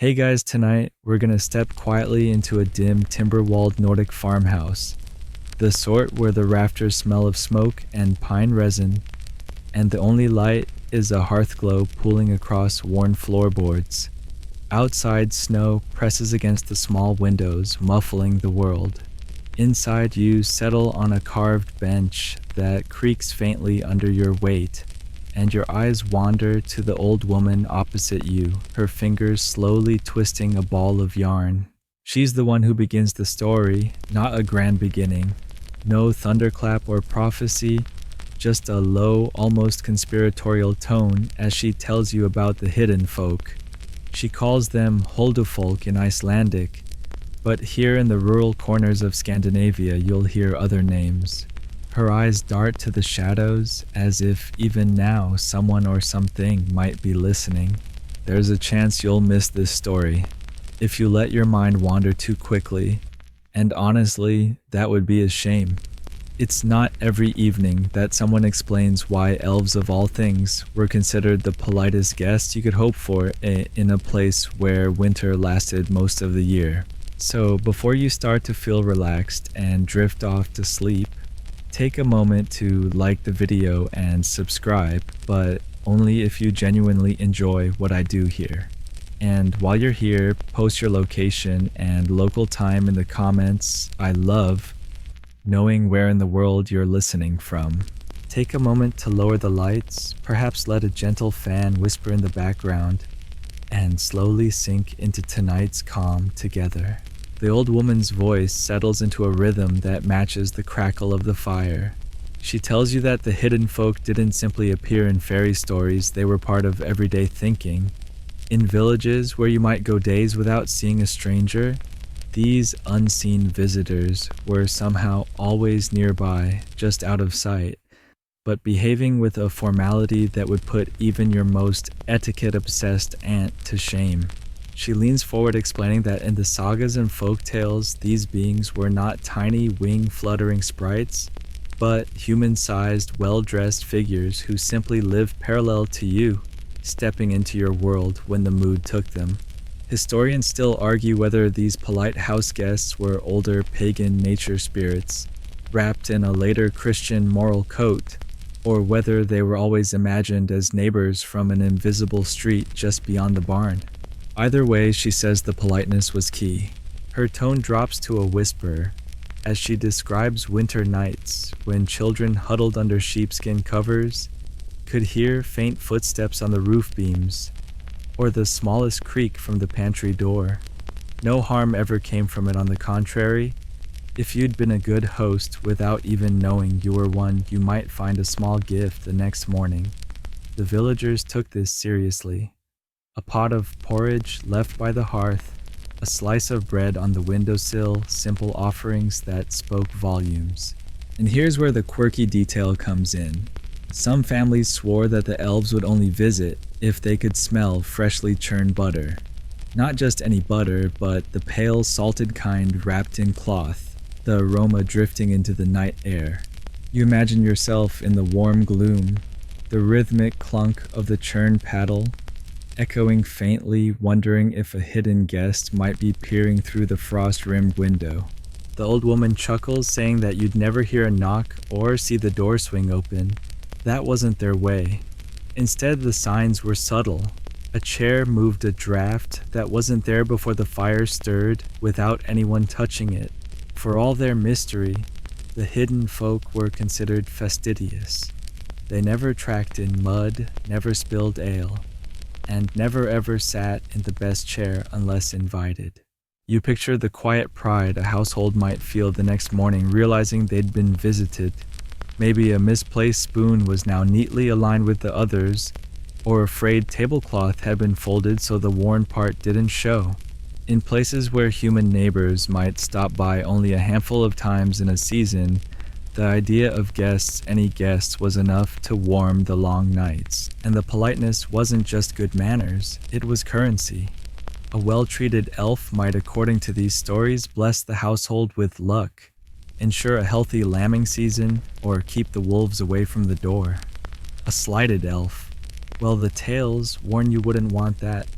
Hey guys, tonight we're gonna step quietly into a dim, timber-walled Nordic farmhouse. The sort where the rafters smell of smoke and pine resin, and the only light is a hearth glow pooling across worn floorboards. Outside, snow presses against the small windows, muffling the world. Inside, you settle on a carved bench that creaks faintly under your weight, and your eyes wander to the old woman opposite you, her fingers slowly twisting a ball of yarn. She's the one who begins the story, not a grand beginning. No thunderclap or prophecy, just a low, almost conspiratorial tone as she tells you about the hidden folk. She calls them Holdefolk in Icelandic, but here in the rural corners of Scandinavia you'll hear other names. Her eyes dart to the shadows, as if even now someone or something might be listening. There's a chance you'll miss this story if you let your mind wander too quickly, and honestly, that would be a shame. It's not every evening that someone explains why elves of all things were considered the politest guests you could hope for in a place where winter lasted most of the year. So before you start to feel relaxed and drift off to sleep, take a moment to like the video and subscribe, but only if you genuinely enjoy what I do here. And while you're here, post your location and local time in the comments. I love knowing where in the world you're listening from. Take a moment to lower the lights, perhaps let a gentle fan whisper in the background, and slowly sink into tonight's calm together. The old woman's voice settles into a rhythm that matches the crackle of the fire. She tells you that the hidden folk didn't simply appear in fairy stories, they were part of everyday thinking. In villages where you might go days without seeing a stranger, these unseen visitors were somehow always nearby, just out of sight, but behaving with a formality that would put even your most etiquette-obsessed aunt to shame. She leans forward explaining that in the sagas and folk tales, these beings were not tiny wing-fluttering sprites, but human-sized, well-dressed figures who simply lived parallel to you, stepping into your world when the mood took them. Historians still argue whether these polite house guests were older pagan nature spirits, wrapped in a later Christian moral coat, or whether they were always imagined as neighbors from an invisible street just beyond the barn. Either way, she says the politeness was key. Her tone drops to a whisper as she describes winter nights when children huddled under sheepskin covers could hear faint footsteps on the roof beams or the smallest creak from the pantry door. No harm ever came from it, on the contrary. If you'd been a good host without even knowing you were one, you might find a small gift the next morning. The villagers took this seriously. A pot of porridge left by the hearth, a slice of bread on the windowsill, simple offerings that spoke volumes. And here's where the quirky detail comes in. Some families swore that the elves would only visit if they could smell freshly churned butter. Not just any butter, but the pale, salted kind wrapped in cloth, the aroma drifting into the night air. You imagine yourself in the warm gloom, the rhythmic clunk of the churn paddle, echoing faintly, wondering if a hidden guest might be peering through the frost-rimmed window. The old woman chuckles, saying that you'd never hear a knock or see the door swing open. That wasn't their way. Instead, the signs were subtle. A chair moved a draft that wasn't there before the fire stirred without anyone touching it. For all their mystery, the hidden folk were considered fastidious. They never tracked in mud, never spilled ale, and never ever sat in the best chair unless invited. You picture the quiet pride a household might feel the next morning realizing they'd been visited. Maybe a misplaced spoon was now neatly aligned with the others, or a frayed tablecloth had been folded so the worn part didn't show. In places where human neighbors might stop by only a handful of times in a season, the idea of guests, any guests, was enough to warm the long nights. And the politeness wasn't just good manners, it was currency. A well-treated elf might, according to these stories, bless the household with luck, ensure a healthy lambing season, or keep the wolves away from the door. A slighted elf, well, the tales warn you wouldn't want that.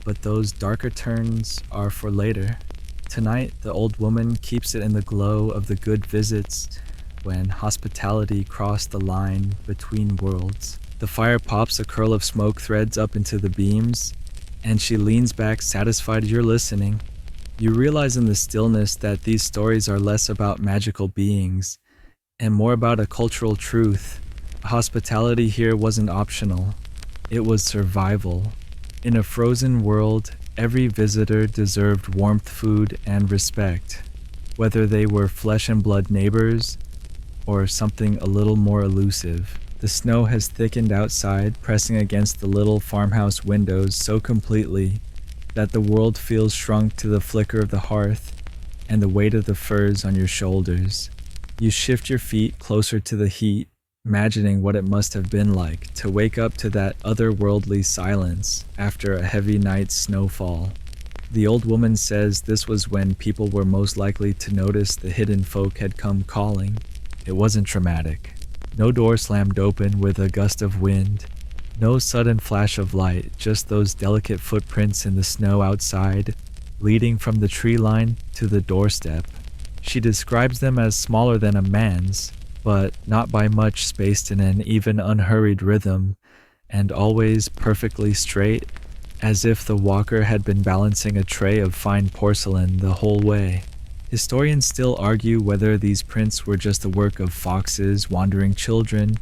but those darker turns are for later. Tonight, the old woman keeps it in the glow of the good visits when hospitality crossed the line between worlds. The fire pops a curl of smoke threads up into the beams, and she leans back satisfied you're listening. You realize in the stillness that these stories are less about magical beings and more about a cultural truth. Hospitality here wasn't optional, it was survival. In a frozen world, every visitor deserved warmth, food, and respect, whether they were flesh and blood neighbors or something a little more elusive. The snow has thickened outside, pressing against the little farmhouse windows so completely that the world feels shrunk to the flicker of the hearth and the weight of the furs on your shoulders. You shift your feet closer to the heat, imagining what it must have been like to wake up to that otherworldly silence after a heavy night's snowfall. The old woman says this was when people were most likely to notice the hidden folk had come calling. It wasn't dramatic. No door slammed open with a gust of wind. No sudden flash of light, just those delicate footprints in the snow outside, leading from the tree line to the doorstep. She describes them as smaller than a man's, but not by much, spaced in an even unhurried rhythm, and always perfectly straight, as if the walker had been balancing a tray of fine porcelain the whole way. Historians still argue whether these prints were just the work of foxes, wandering children,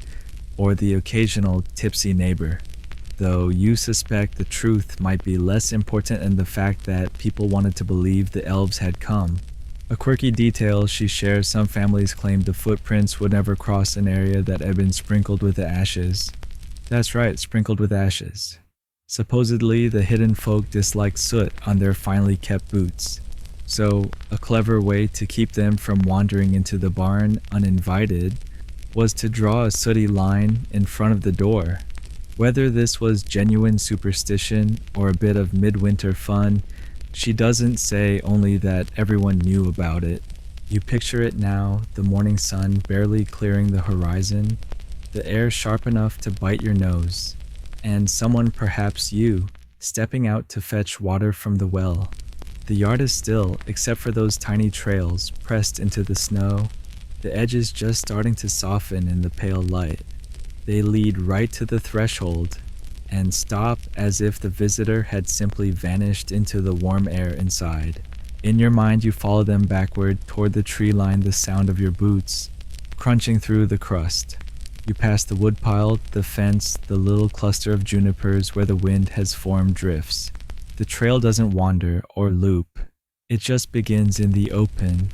or the occasional tipsy neighbor, though you suspect the truth might be less important in the fact that people wanted to believe the elves had come. A quirky detail she shares: some families claimed the footprints would never cross an area that had been sprinkled with ashes. That's right, sprinkled with ashes. Supposedly, the hidden folk disliked soot on their finely kept boots, so a clever way to keep them from wandering into the barn uninvited was to draw a sooty line in front of the door. Whether this was genuine superstition or a bit of midwinter fun, she doesn't say, only that everyone knew about it. You picture it now, the morning sun barely clearing the horizon, the air sharp enough to bite your nose, and someone, perhaps you, stepping out to fetch water from the well. The yard is still, except for those tiny trails pressed into the snow, the edges just starting to soften in the pale light. They lead right to the threshold and stop as if the visitor had simply vanished into the warm air inside. In your mind, you follow them backward toward the tree line, the sound of your boots crunching through the crust. You pass the woodpile, the fence, the little cluster of junipers where the wind has formed drifts. The trail doesn't wander or loop. It just begins in the open,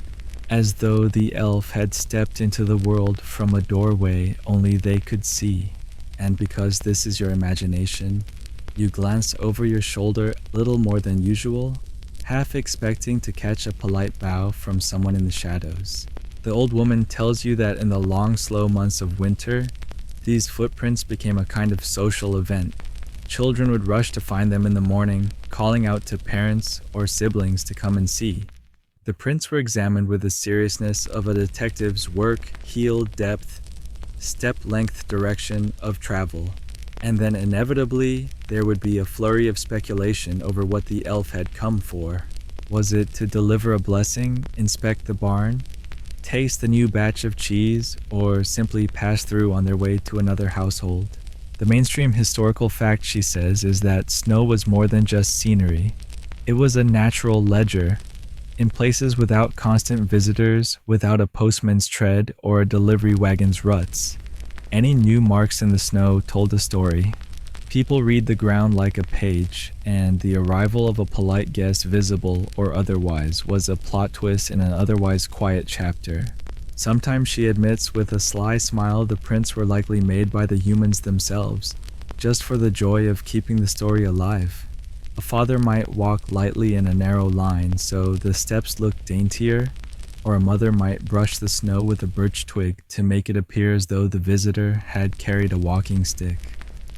as though the elf had stepped into the world from a doorway only they could see. And because this is your imagination, you glance over your shoulder a little more than usual, half expecting to catch a polite bow from someone in the shadows. The old woman tells you that in the long, slow months of winter, these footprints became a kind of social event. Children would rush to find them in the morning, calling out to parents or siblings to come and see. The prints were examined with the seriousness of a detective's work, heel, depth, step-length direction of travel, and then inevitably there would be a flurry of speculation over what the elf had come for. Was it to deliver a blessing, inspect the barn, taste the new batch of cheese, or simply pass through on their way to another household? The mainstream historical fact, she says, is that snow was more than just scenery. It was a natural ledger. In places without constant visitors, without a postman's tread or a delivery wagon's ruts, any new marks in the snow told a story. People read the ground like a page, and the arrival of a polite guest, visible or otherwise, was a plot twist in an otherwise quiet chapter. Sometimes, she admits with a sly smile, the prints were likely made by the humans themselves, just for the joy of keeping the story alive. A father might walk lightly in a narrow line so the steps look daintier, or a mother might brush the snow with a birch twig to make it appear as though the visitor had carried a walking stick.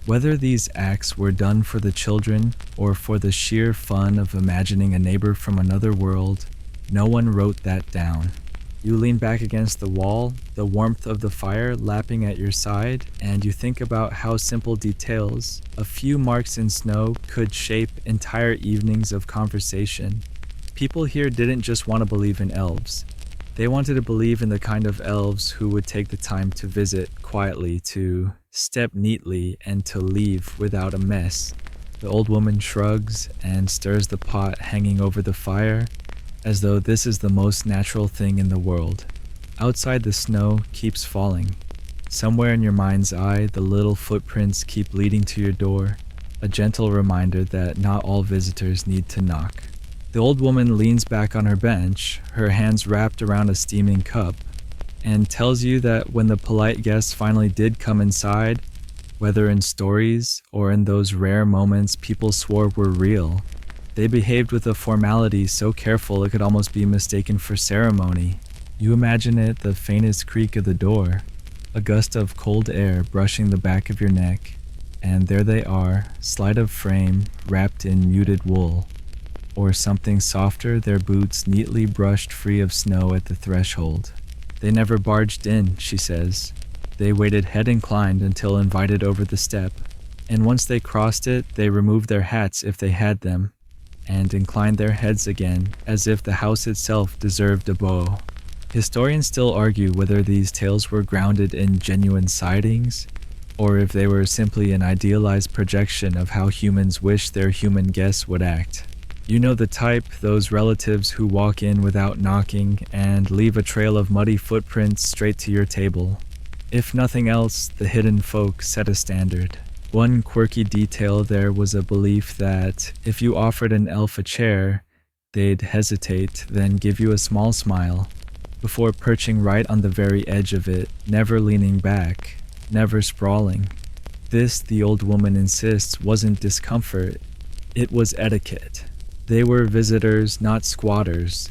Whether these acts were done for the children or for the sheer fun of imagining a neighbor from another world, no one wrote that down. You lean back against the wall, the warmth of the fire lapping at your side, and you think about how simple details, a few marks in snow, could shape entire evenings of conversation. People here didn't just want to believe in elves. They wanted to believe in the kind of elves who would take the time to visit quietly, to step neatly, and to leave without a mess. The old woman shrugs and stirs the pot hanging over the fire, as though this is the most natural thing in the world. Outside, the snow keeps falling. Somewhere in your mind's eye, the little footprints keep leading to your door, a gentle reminder that not all visitors need to knock. The old woman leans back on her bench, her hands wrapped around a steaming cup, and tells you that when the polite guests finally did come inside, whether in stories or in those rare moments people swore were real, they behaved with a formality so careful it could almost be mistaken for ceremony. You imagine it the faintest creak of the door, a gust of cold air brushing the back of your neck, and there they are, sleight of frame, wrapped in muted wool. Or something softer, their boots neatly brushed free of snow at the threshold. They never barged in, she says. They waited head inclined until invited over the step, and once they crossed it, they removed their hats if they had them, and inclined their heads again, as if the house itself deserved a bow. Historians still argue whether these tales were grounded in genuine sightings, or if they were simply an idealized projection of how humans wish their human guests would act. You know the type, those relatives who walk in without knocking and leave a trail of muddy footprints straight to your table. If nothing else, the hidden folk set a standard. One quirky detail there was a belief that if you offered an elf a chair, they'd hesitate, then give you a small smile, before perching right on the very edge of it, never leaning back, never sprawling. This, the old woman insists, wasn't discomfort, it was etiquette. They were visitors, not squatters.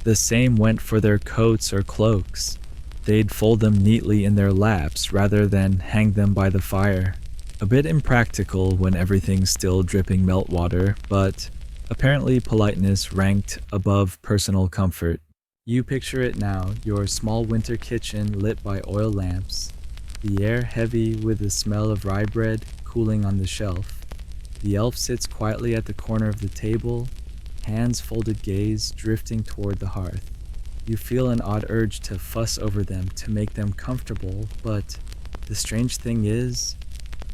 The same went for their coats or cloaks. They'd fold them neatly in their laps rather than hang them by the fire. A bit impractical when everything's still dripping meltwater, but apparently politeness ranked above personal comfort. You picture it now, your small winter kitchen lit by oil lamps, the air heavy with the smell of rye bread cooling on the shelf. The elf sits quietly at the corner of the table, hands folded, gaze drifting toward the hearth. You feel an odd urge to fuss over them, to make them comfortable, but the strange thing is,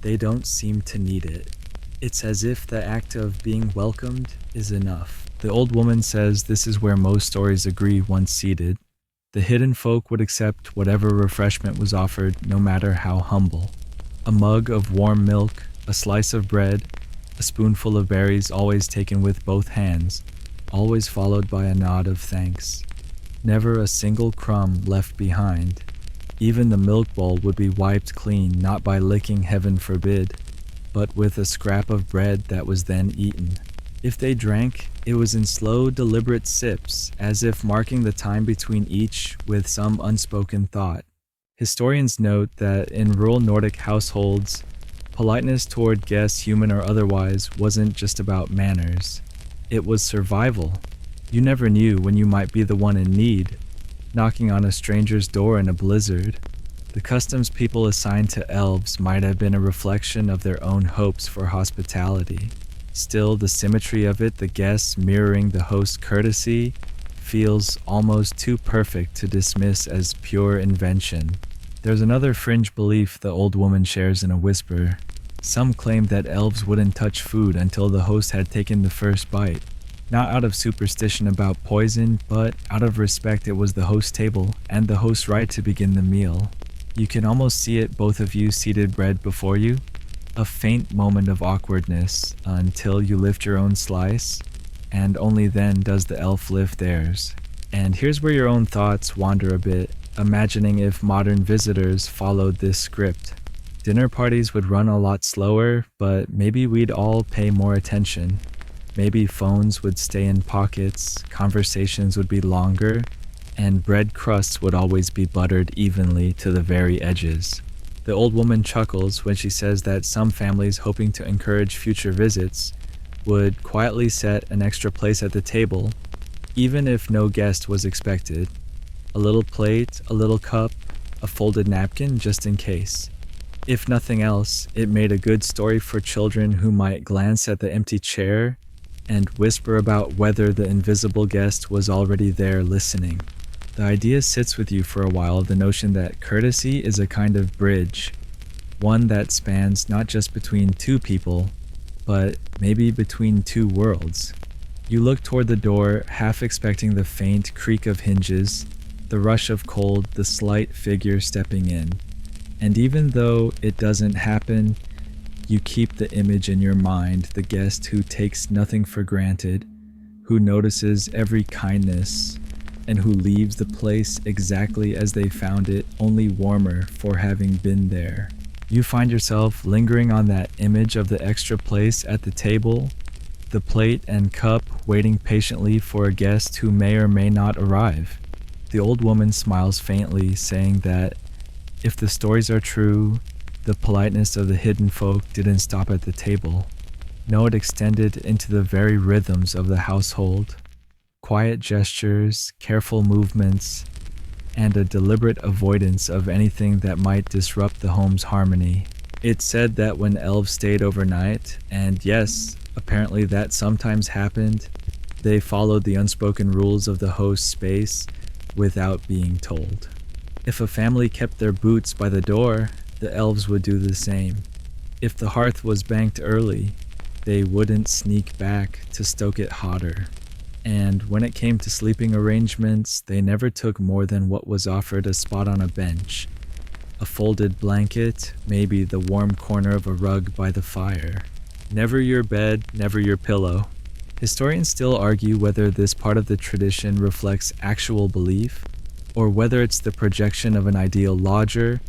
they don't seem to need it. It's as if the act of being welcomed is enough. The old woman says this is where most stories agree once seated. The hidden folk would accept whatever refreshment was offered, no matter how humble. A mug of warm milk, a slice of bread, a spoonful of berries always taken with both hands, always followed by a nod of thanks. Never a single crumb left behind. Even the milk bowl would be wiped clean, not by licking, heaven forbid, but with a scrap of bread that was then eaten. If they drank, it was in slow, deliberate sips, as if marking the time between each with some unspoken thought. Historians note that in rural Nordic households, politeness toward guests, human or otherwise, wasn't just about manners. It was survival. You never knew when you might be the one in need, knocking on a stranger's door in a blizzard. The customs people assigned to elves might have been a reflection of their own hopes for hospitality. Still, the symmetry of it, the guests mirroring the host's courtesy, feels almost too perfect to dismiss as pure invention. There's another fringe belief the old woman shares in a whisper. Some claim that elves wouldn't touch food until the host had taken the first bite. Not out of superstition about poison, but out of respect it was the host's table and the host's right to begin the meal. You can almost see it, both of you seated bread before you. A faint moment of awkwardness until you lift your own slice, and only then does the elf lift theirs. And here's where your own thoughts wander a bit, imagining if modern visitors followed this script. Dinner parties would run a lot slower, but maybe we'd all pay more attention. Maybe phones would stay in pockets, conversations would be longer, and bread crusts would always be buttered evenly to the very edges. The old woman chuckles when she says that some families, hoping to encourage future visits, would quietly set an extra place at the table, even if no guest was expected. A little plate, a little cup, a folded napkin just in case. If nothing else, it made a good story for children who might glance at the empty chair and whisper about whether the invisible guest was already there listening. The idea sits with you for a while, the notion that courtesy is a kind of bridge, one that spans not just between two people, but maybe between two worlds. You look toward the door, half expecting the faint creak of hinges, the rush of cold, the slight figure stepping in. And even though it doesn't happen, you keep the image in your mind, the guest who takes nothing for granted, who notices every kindness, and who leaves the place exactly as they found it, only warmer for having been there. You find yourself lingering on that image of the extra place at the table, the plate and cup waiting patiently for a guest who may or may not arrive. The old woman smiles faintly, saying that if the stories are true, the politeness of the hidden folk didn't stop at the table. No, it extended into the very rhythms of the household. Quiet gestures, careful movements, and a deliberate avoidance of anything that might disrupt the home's harmony. It's said that when elves stayed overnight, and yes, apparently that sometimes happened, they followed the unspoken rules of the host's space without being told. If a family kept their boots by the door, the elves would do the same. If the hearth was banked early, they wouldn't sneak back to stoke it hotter. And when it came to sleeping arrangements, they never took more than what was offered: a spot on a bench, a folded blanket, maybe the warm corner of a rug by the fire. Never your bed, never your pillow. Historians still argue whether this part of the tradition reflects actual belief, or whether it's the projection of an ideal lodger,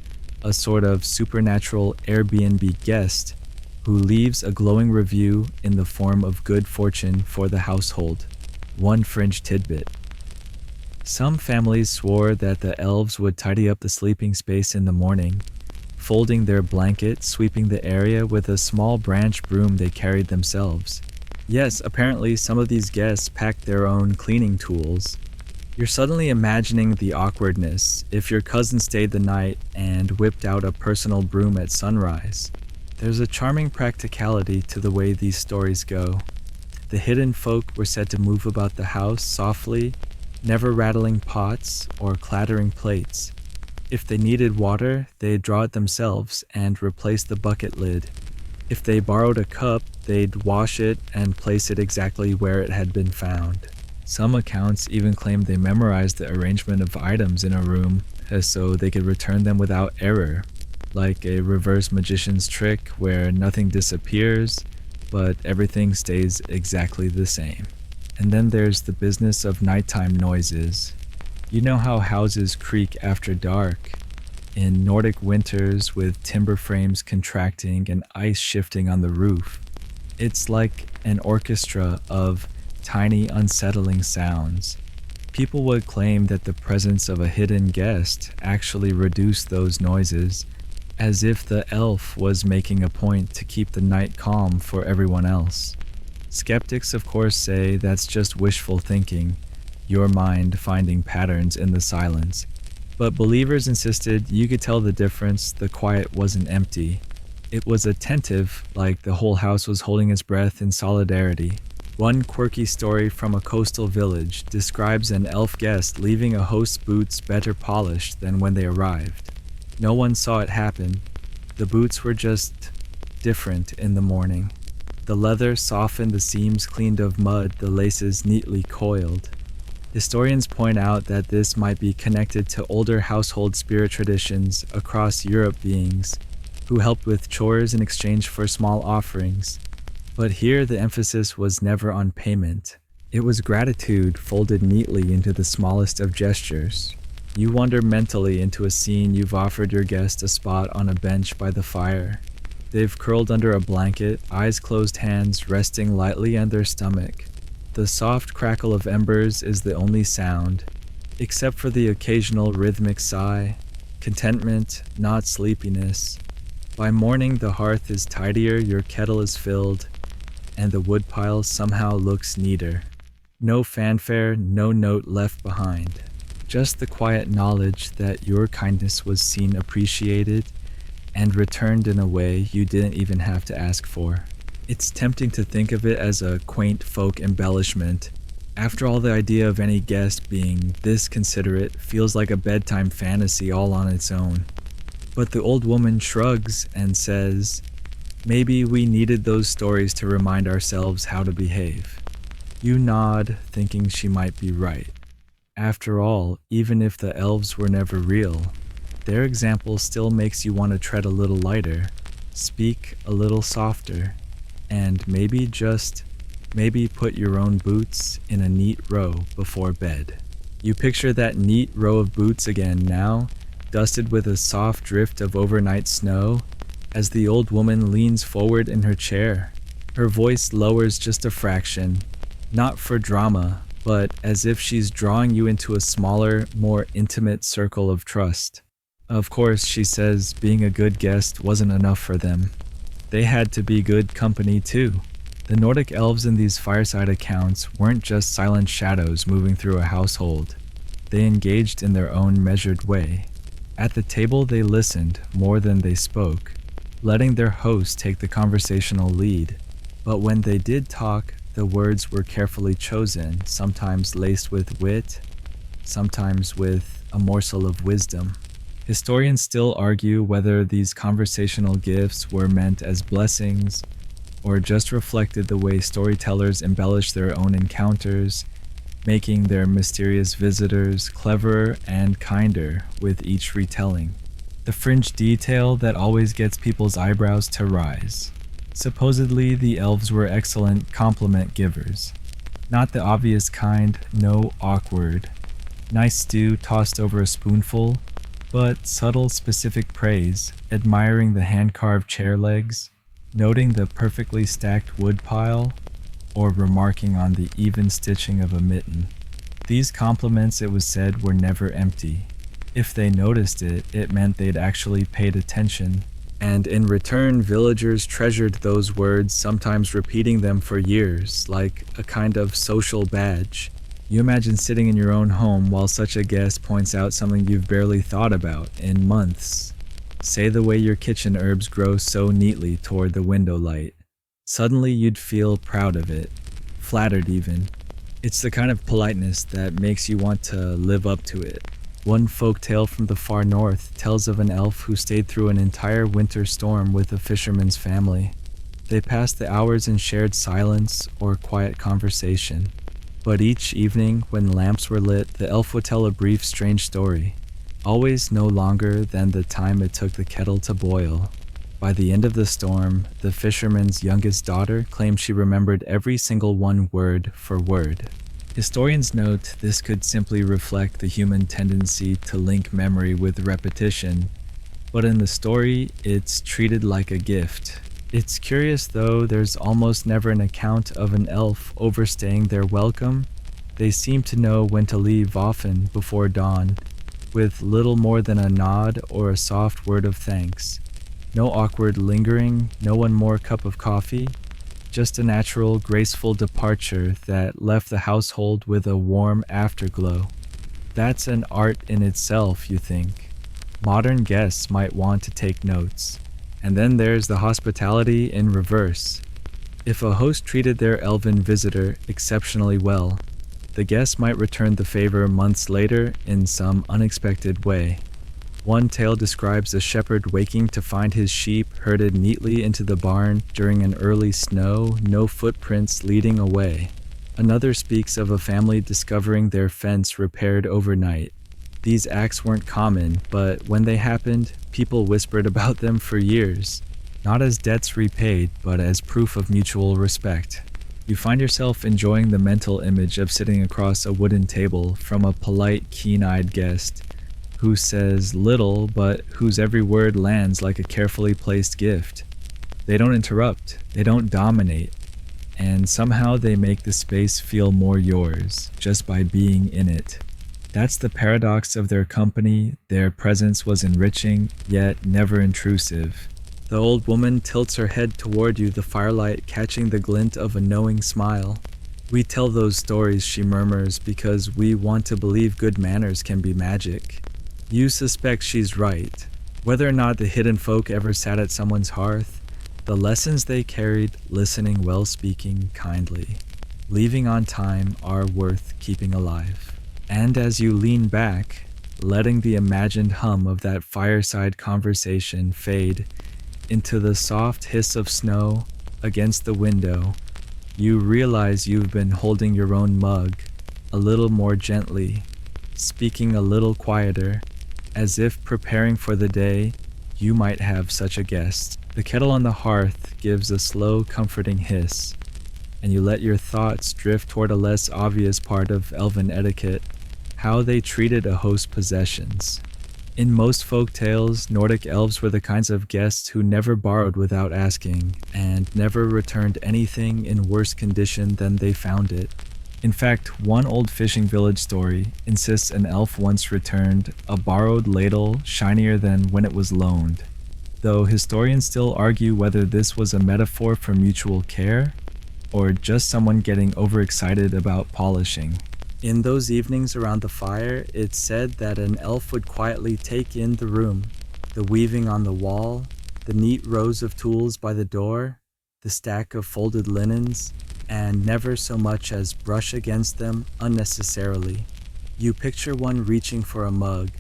a sort of supernatural Airbnb guest who leaves a glowing review in the form of good fortune for the household. One fringe tidbit. Some families swore that the elves would tidy up the sleeping space in the morning, folding their blanket, sweeping the area with a small branch broom they carried themselves. Yes, apparently some of these guests packed their own cleaning tools. You're suddenly imagining the awkwardness if your cousin stayed the night and whipped out a personal broom at sunrise. There's a charming practicality to the way these stories go. The hidden folk were said to move about the house softly, never rattling pots or clattering plates. If they needed water, they'd draw it themselves and replace the bucket lid. If they borrowed a cup, they'd wash it and place it exactly where it had been found. Some accounts even claim they memorized the arrangement of items in a room so they could return them without error, like a reverse magician's trick where nothing disappears, but everything stays exactly the same. And then there's the business of nighttime noises. You know how houses creak after dark? In Nordic winters with timber frames contracting and ice shifting on the roof. It's like an orchestra of tiny, unsettling sounds. People would claim that the presence of a hidden guest actually reduced those noises, as if the elf was making a point to keep the night calm for everyone else. Skeptics, of course, say that's just wishful thinking, your mind finding patterns in the silence. But believers insisted you could tell the difference. The quiet wasn't empty. It was attentive, like the whole house was holding its breath in solidarity. One quirky story from a coastal village describes an elf guest leaving a host's boots better polished than when they arrived. No one saw it happen. The boots were just different in the morning. The leather softened, the seams cleaned of mud, the laces neatly coiled. Historians point out that this might be connected to older household spirit traditions across Europe, beings who helped with chores in exchange for small offerings. But here the emphasis was never on payment. It was gratitude folded neatly into the smallest of gestures. You wander mentally into a scene. You've offered your guest a spot on a bench by the fire. They've curled under a blanket, eyes closed, hands resting lightly on their stomach. The soft crackle of embers is the only sound, except for the occasional rhythmic sigh. Contentment, not sleepiness. By morning the hearth is tidier, your kettle is filled, and the woodpile somehow looks neater. No fanfare, no note left behind. just the quiet knowledge that your kindness was seen, appreciated, and returned in a way you didn't even have to ask for. It's tempting to think of it as a quaint folk embellishment. After all, the idea of any guest being this considerate feels like a bedtime fantasy all on its own. But the old woman shrugs and says, maybe we needed those stories to remind ourselves how to behave. You nod, thinking she might be right. After all, even if the elves were never real, their example still makes you want to tread a little lighter, speak a little softer, and maybe put your own boots in a neat row before bed. You picture that neat row of boots again now, dusted with a soft drift of overnight snow, as the old woman leans forward in her chair. Her voice lowers just a fraction, not for drama, but as if she's drawing you into a smaller, more intimate circle of trust. Of course, she says being a good guest wasn't enough for them. They had to be good company too. The Nordic elves in these fireside accounts weren't just silent shadows moving through a household. They engaged in their own measured way. At the table, they listened more than they spoke, letting their host take the conversational lead. But when they did talk, the words were carefully chosen, sometimes laced with wit, sometimes with a morsel of wisdom. Historians still argue whether these conversational gifts were meant as blessings or just reflected the way storytellers embellish their own encounters, making their mysterious visitors cleverer and kinder with each retelling. The fringe detail that always gets people's eyebrows to rise. Supposedly, the elves were excellent compliment givers. Not the obvious kind, no awkward, nice stew tossed over a spoonful, but subtle specific praise, admiring the hand-carved chair legs, noting the perfectly stacked wood pile, or remarking on the even stitching of a mitten. These compliments, it was said, were never empty. If they noticed it, it meant they'd actually paid attention, and in return, villagers treasured those words, sometimes repeating them for years, like a kind of social badge. You imagine sitting in your own home while such a guest points out something you've barely thought about in months. Say the way your kitchen herbs grow so neatly toward the window light. Suddenly you'd feel proud of it, flattered even. It's the kind of politeness that makes you want to live up to it. One folk tale from the far north tells of an elf who stayed through an entire winter storm with a fisherman's family. They passed the hours in shared silence or quiet conversation. But each evening, when lamps were lit, the elf would tell a brief, strange story, always no longer than the time it took the kettle to boil. By the end of the storm, the fisherman's youngest daughter claimed she remembered every single one word for word. Historians note this could simply reflect the human tendency to link memory with repetition, but in the story, it's treated like a gift. It's curious though, there's almost never an account of an elf overstaying their welcome. They seem to know when to leave often before dawn, with little more than a nod or a soft word of thanks. No awkward lingering, no one more cup of coffee. Just a natural, graceful departure that left the household with a warm afterglow. That's an art in itself, you think. Modern guests might want to take notes. And then there's the hospitality in reverse. If a host treated their elven visitor exceptionally well, the guest might return the favor months later in some unexpected way. One tale describes a shepherd waking to find his sheep herded neatly into the barn during an early snow, no footprints leading away. Another speaks of a family discovering their fence repaired overnight. These acts weren't common, but when they happened, people whispered about them for years, not as debts repaid, but as proof of mutual respect. You find yourself enjoying the mental image of sitting across a wooden table from a polite, keen-eyed guest, who says little, but whose every word lands like a carefully placed gift. They don't interrupt, they don't dominate, and somehow they make the space feel more yours, just by being in it. That's the paradox of their company. Their presence was enriching, yet never intrusive. The old woman tilts her head toward you, the firelight catching the glint of a knowing smile. We tell those stories, she murmurs, because we want to believe good manners can be magic. You suspect she's right. Whether or not the hidden folk ever sat at someone's hearth, the lessons they carried, listening well, speaking kindly, leaving on time, are worth keeping alive. And as you lean back, letting the imagined hum of that fireside conversation fade into the soft hiss of snow against the window, you realize you've been holding your own mug a little more gently, speaking a little quieter, as if preparing for the day you might have such a guest. The kettle on the hearth gives a slow, comforting hiss, and you let your thoughts drift toward a less obvious part of elven etiquette, how they treated a host's possessions. In most folk tales, Nordic elves were the kinds of guests who never borrowed without asking, and never returned anything in worse condition than they found it. In fact, one old fishing village story insists an elf once returned a borrowed ladle shinier than when it was loaned, though historians still argue whether this was a metaphor for mutual care, or just someone getting overexcited about polishing. In those evenings around the fire, it's said that an elf would quietly take in the room, the weaving on the wall, the neat rows of tools by the door, the stack of folded linens, and never so much as brush against them unnecessarily. You picture one reaching for a mug,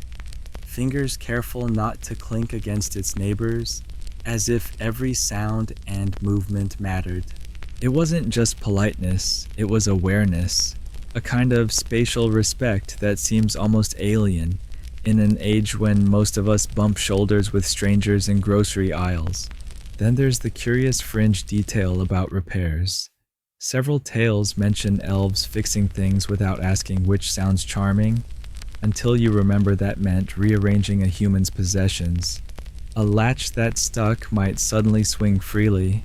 fingers careful not to clink against its neighbors, as if every sound and movement mattered. It wasn't just politeness, it was awareness. A kind of spatial respect that seems almost alien in an age when most of us bump shoulders with strangers in grocery aisles. Then there's the curious fringe detail about repairs. Several tales mention elves fixing things without asking, which sounds charming, until you remember that meant rearranging a human's possessions. A latch that stuck might suddenly swing freely,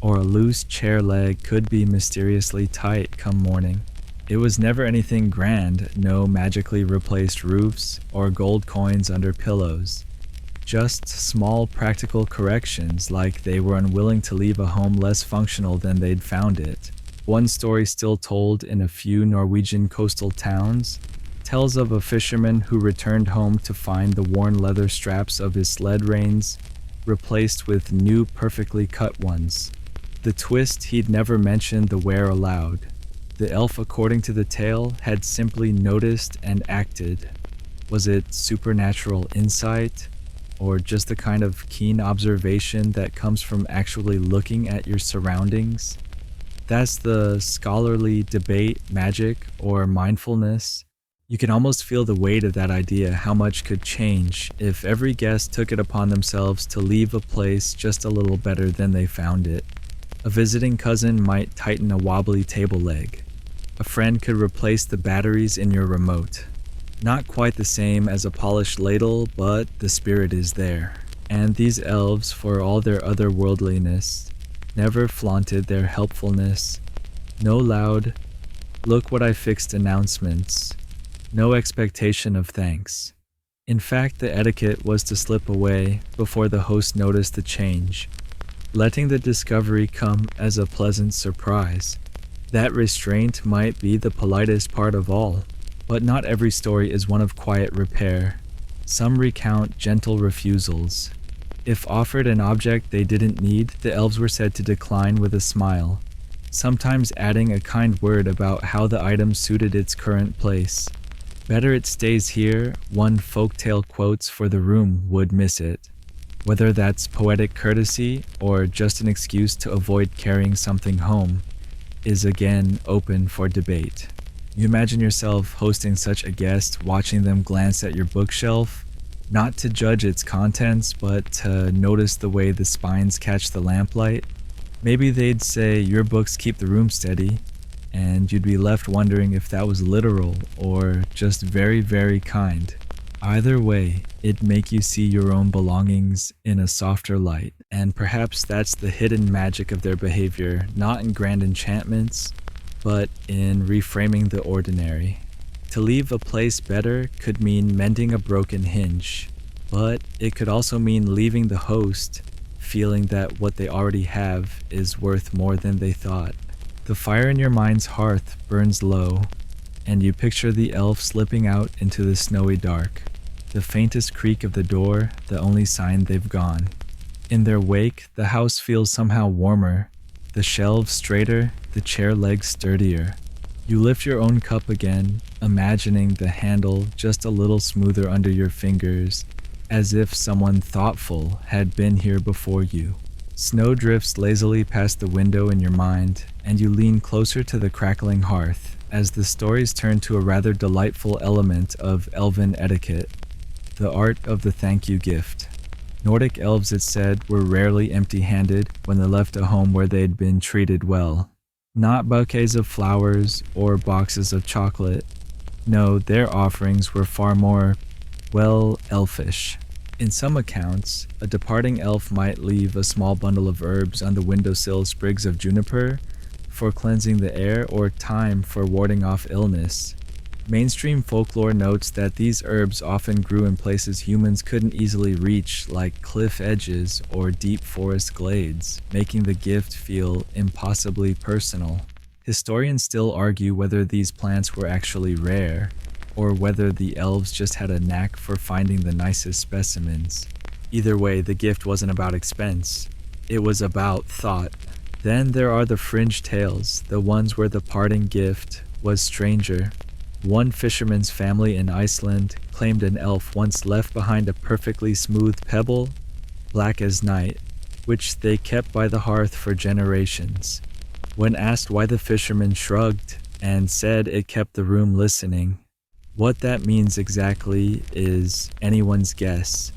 or a loose chair leg could be mysteriously tight come morning. It was never anything grand, no magically replaced roofs or gold coins under pillows. Just small practical corrections, like they were unwilling to leave a home less functional than they'd found it. One story still told in a few Norwegian coastal towns tells of a fisherman who returned home to find the worn leather straps of his sled reins replaced with new perfectly cut ones. The twist, he'd never mentioned the wear aloud. The elf, according to the tale, had simply noticed and acted. Was it supernatural insight, or just the kind of keen observation that comes from actually looking at your surroundings? That's the scholarly debate, magic, or mindfulness. You can almost feel the weight of that idea, how much could change if every guest took it upon themselves to leave a place just a little better than they found it. A visiting cousin might tighten a wobbly table leg. A friend could replace the batteries in your remote. Not quite the same as a polished ladle, but the spirit is there. And these elves, for all their otherworldliness, never flaunted their helpfulness. No loud, "Look what I fixed" announcements. No expectation of thanks. In fact, the etiquette was to slip away before the host noticed the change, letting the discovery come as a pleasant surprise. That restraint might be the politest part of all, but not every story is one of quiet repair. Some recount gentle refusals. If offered an object they didn't need, the elves were said to decline with a smile, sometimes adding a kind word about how the item suited its current place. "Better it stays here," one folktale quotes, "for the room would miss it." Whether that's poetic courtesy or just an excuse to avoid carrying something home is again open for debate. You imagine yourself hosting such a guest, watching them glance at your bookshelf, not to judge its contents, but to notice the way the spines catch the lamplight. Maybe they'd say, "Your books keep the room steady," and you'd be left wondering if that was literal or just very, very kind. Either way, it'd make you see your own belongings in a softer light, and perhaps that's the hidden magic of their behavior, not in grand enchantments, but in reframing the ordinary. To leave a place better could mean mending a broken hinge, but it could also mean leaving the host feeling that what they already have is worth more than they thought. The fire in your mind's hearth burns low, and you picture the elf slipping out into the snowy dark. The faintest creak of the door, the only sign they've gone. In their wake, the house feels somehow warmer, the shelves straighter, the chair legs sturdier. You lift your own cup again, imagining the handle just a little smoother under your fingers, as if someone thoughtful had been here before you. Snow drifts lazily past the window in your mind, and you lean closer to the crackling hearth as the stories turn to a rather delightful element of elven etiquette, the art of the thank you gift. Nordic elves, it said, were rarely empty-handed when they left a home where they'd been treated well. Not bouquets of flowers or boxes of chocolate. No, their offerings were far more, well, elfish. In some accounts, a departing elf might leave a small bundle of herbs on the windowsill, sprigs of juniper for cleansing the air, or thyme for warding off illness. Mainstream folklore notes that these herbs often grew in places humans couldn't easily reach, like cliff edges or deep forest glades, making the gift feel impossibly personal. Historians still argue whether these plants were actually rare, or whether the elves just had a knack for finding the nicest specimens. Either way, the gift wasn't about expense. It was about thought. Then there are the fringe tales, the ones where the parting gift was stranger. One fisherman's family in Iceland claimed an elf once left behind a perfectly smooth pebble, black as night, which they kept by the hearth for generations. When asked why, the fisherman shrugged and said it kept the room listening. What that means exactly is anyone's guess.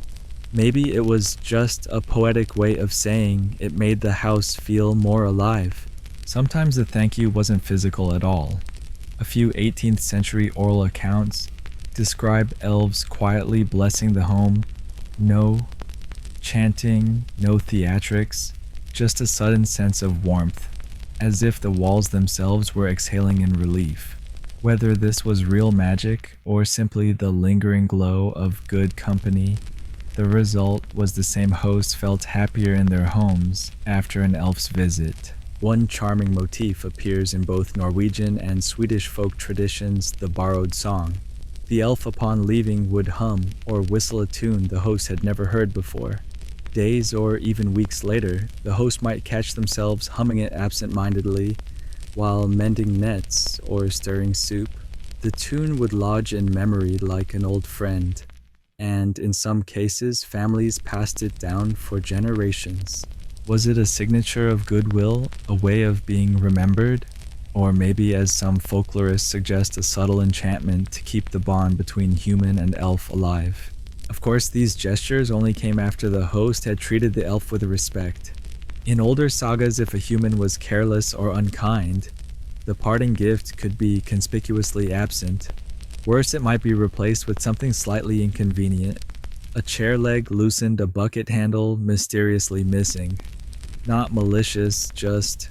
Maybe it was just a poetic way of saying it made the house feel more alive. Sometimes the thank you wasn't physical at all. A few 18th century oral accounts describe elves quietly blessing the home. No chanting, no theatrics, just a sudden sense of warmth, as if the walls themselves were exhaling in relief. Whether this was real magic or simply the lingering glow of good company, the result was the same hosts felt happier in their homes after an elf's visit. One charming motif appears in both Norwegian and Swedish folk traditions, the borrowed song. The elf upon leaving would hum or whistle a tune the host had never heard before. Days or even weeks later, the host might catch themselves humming it absent-mindedly while mending nets or stirring soup. The tune would lodge in memory like an old friend, and in some cases, families passed it down for generations. Was it a signature of goodwill, a way of being remembered? Or maybe, as some folklorists suggest, a subtle enchantment to keep the bond between human and elf alive? Of course, these gestures only came after the host had treated the elf with respect. In older sagas, if a human was careless or unkind, the parting gift could be conspicuously absent. Worse, it might be replaced with something slightly inconvenient. A chair leg loosened, a bucket handle mysteriously missing. Not malicious, just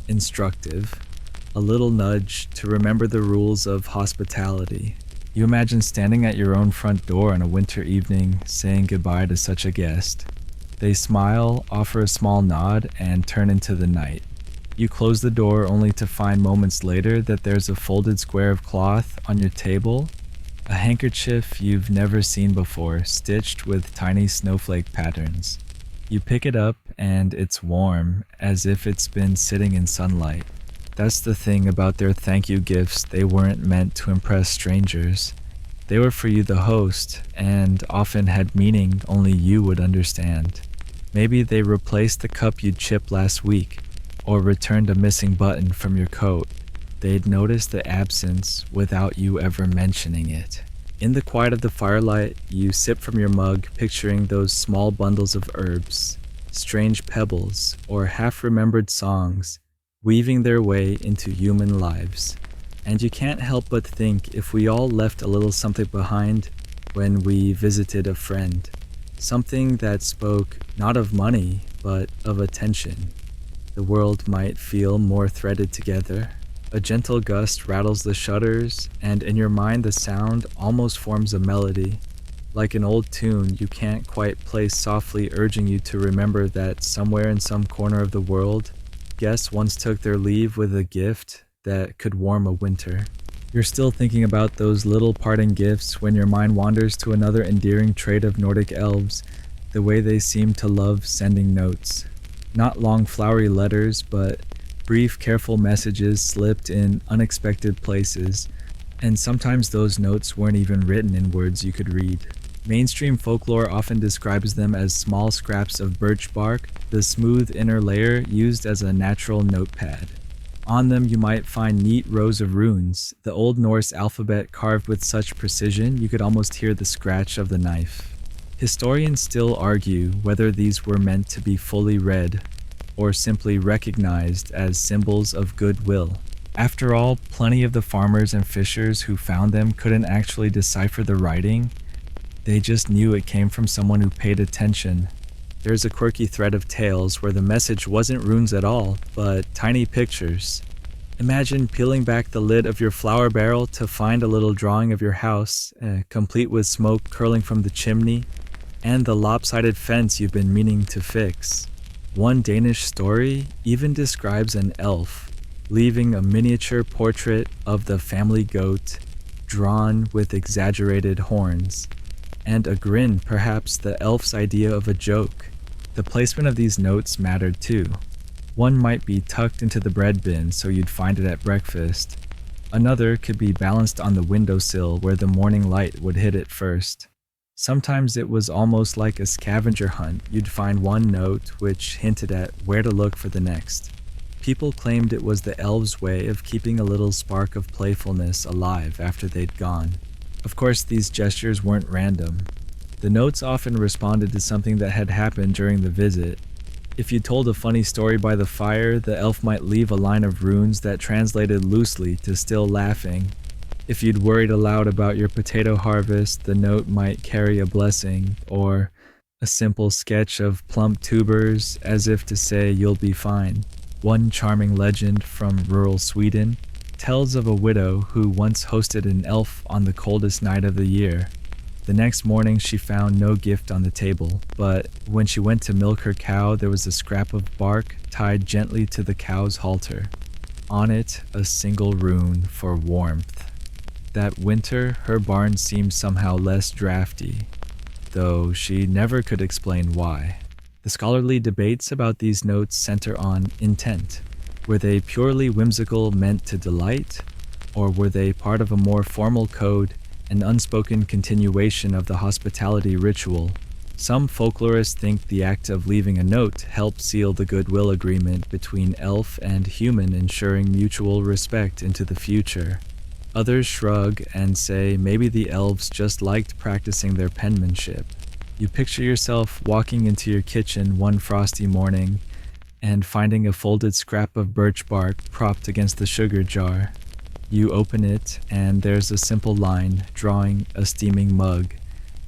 instructive. A little nudge to remember the rules of hospitality. You imagine standing at your own front door on a winter evening, saying goodbye to such a guest. They smile, offer a small nod, and turn into the night. You close the door only to find moments later that there's a folded square of cloth on your table, a handkerchief you've never seen before, stitched with tiny snowflake patterns. You pick it up and it's warm, as if it's been sitting in sunlight. That's the thing about their thank you gifts, they weren't meant to impress strangers. They were for you, the host, and often had meaning only you would understand. Maybe they replaced the cup you'd chipped last week, or returned a missing button from your coat. They'd noticed the absence without you ever mentioning it. In the quiet of the firelight, you sip from your mug, picturing those small bundles of herbs, strange pebbles, or half-remembered songs, weaving their way into human lives. And you can't help but think, if we all left a little something behind when we visited a friend, something that spoke not of money, but of attention, the world might feel more threaded together. A gentle gust rattles the shutters, and in your mind the sound almost forms a melody, like an old tune you can't quite place, softly urging you to remember that somewhere in some corner of the world, guests once took their leave with a gift that could warm a winter. You're still thinking about those little parting gifts when your mind wanders to another endearing trait of Nordic elves, the way they seem to love sending notes. Not long flowery letters, but brief careful messages slipped in unexpected places, and sometimes those notes weren't even written in words you could read. Mainstream folklore often describes them as small scraps of birch bark, the smooth inner layer used as a natural notepad. On them you might find neat rows of runes, the Old Norse alphabet carved with such precision you could almost hear the scratch of the knife. Historians still argue whether these were meant to be fully read, or simply recognized as symbols of goodwill. After all, plenty of the farmers and fishers who found them couldn't actually decipher the writing. They just knew it came from someone who paid attention. There's a quirky thread of tales where the message wasn't runes at all, but tiny pictures. Imagine peeling back the lid of your flour barrel to find a little drawing of your house, complete with smoke curling from the chimney, and the lopsided fence you've been meaning to fix. One Danish story even describes an elf leaving a miniature portrait of the family goat, drawn with exaggerated horns, and a grin, perhaps the elf's idea of a joke. The placement of these notes mattered too. One might be tucked into the bread bin so you'd find it at breakfast. Another could be balanced on the windowsill where the morning light would hit it first. Sometimes it was almost like a scavenger hunt. You'd find one note which hinted at where to look for the next. People claimed it was the elves' way of keeping a little spark of playfulness alive after they'd gone. Of course, these gestures weren't random. The notes often responded to something that had happened during the visit. If you told a funny story by the fire, the elf might leave a line of runes that translated loosely to still laughing. If you'd worried aloud about your potato harvest, the note might carry a blessing, or a simple sketch of plump tubers as if to say you'll be fine. One charming legend from rural Sweden tells of a widow who once hosted an elf on the coldest night of the year. The next morning she found no gift on the table, but when she went to milk her cow, there was a scrap of bark tied gently to the cow's halter. On it, a single rune for warmth. That winter, her barn seemed somehow less drafty, though she never could explain why. The scholarly debates about these notes center on intent. Were they purely whimsical, meant to delight, or were they part of a more formal code, an unspoken continuation of the hospitality ritual? Some folklorists think the act of leaving a note helped seal the goodwill agreement between elf and human, ensuring mutual respect into the future. Others shrug and say maybe the elves just liked practicing their penmanship. You picture yourself walking into your kitchen one frosty morning and finding a folded scrap of birch bark propped against the sugar jar. You open it and there's a simple line drawing a steaming mug,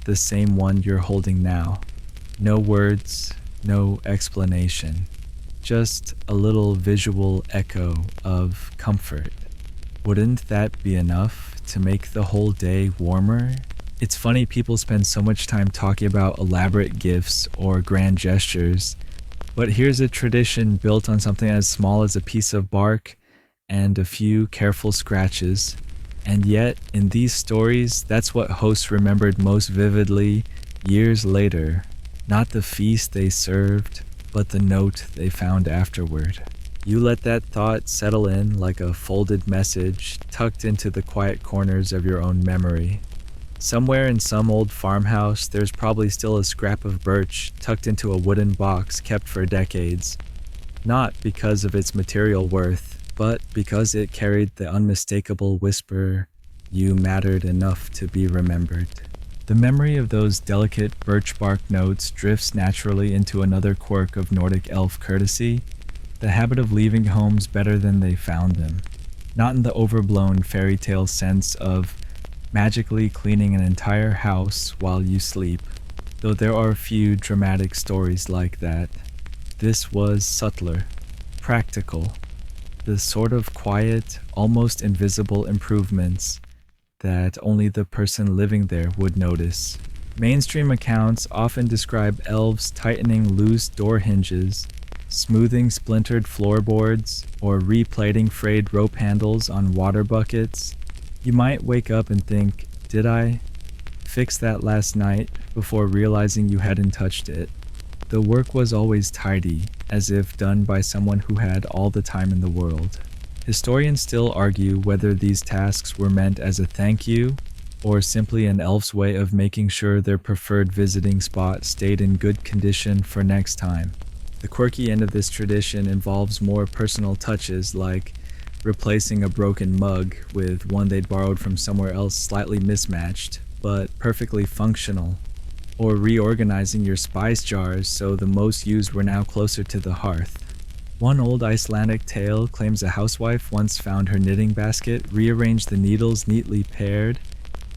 the same one you're holding now. No words, no explanation, just a little visual echo of comfort. Wouldn't that be enough to make the whole day warmer? It's funny people spend so much time talking about elaborate gifts or grand gestures, but here's a tradition built on something as small as a piece of bark and a few careful scratches. And yet, in these stories, that's what hosts remembered most vividly years later. Not the feast they served, but the note they found afterward. You let that thought settle in like a folded message tucked into the quiet corners of your own memory. Somewhere in some old farmhouse, there's probably still a scrap of birch tucked into a wooden box kept for decades. Not because of its material worth, but because it carried the unmistakable whisper, "You mattered enough to be remembered." The memory of those delicate birch bark notes drifts naturally into another quirk of Nordic elf courtesy, the habit of leaving homes better than they found them. Not in the overblown fairy tale sense of magically cleaning an entire house while you sleep, though there are a few dramatic stories like that. This was subtler, practical, the sort of quiet, almost invisible improvements that only the person living there would notice. Mainstream accounts often describe elves tightening loose door hinges, smoothing splintered floorboards, or replating frayed rope handles on water buckets. You might wake up and think, did I fix that last night, before realizing you hadn't touched it. The work was always tidy, as if done by someone who had all the time in the world. Historians still argue whether these tasks were meant as a thank you, or simply an elf's way of making sure their preferred visiting spot stayed in good condition for next time. The quirky end of this tradition involves more personal touches, like replacing a broken mug with one they'd borrowed from somewhere else slightly mismatched, but perfectly functional, or reorganizing your spice jars so the most used were now closer to the hearth. One old Icelandic tale claims a housewife once found her knitting basket, rearranged the needles neatly paired,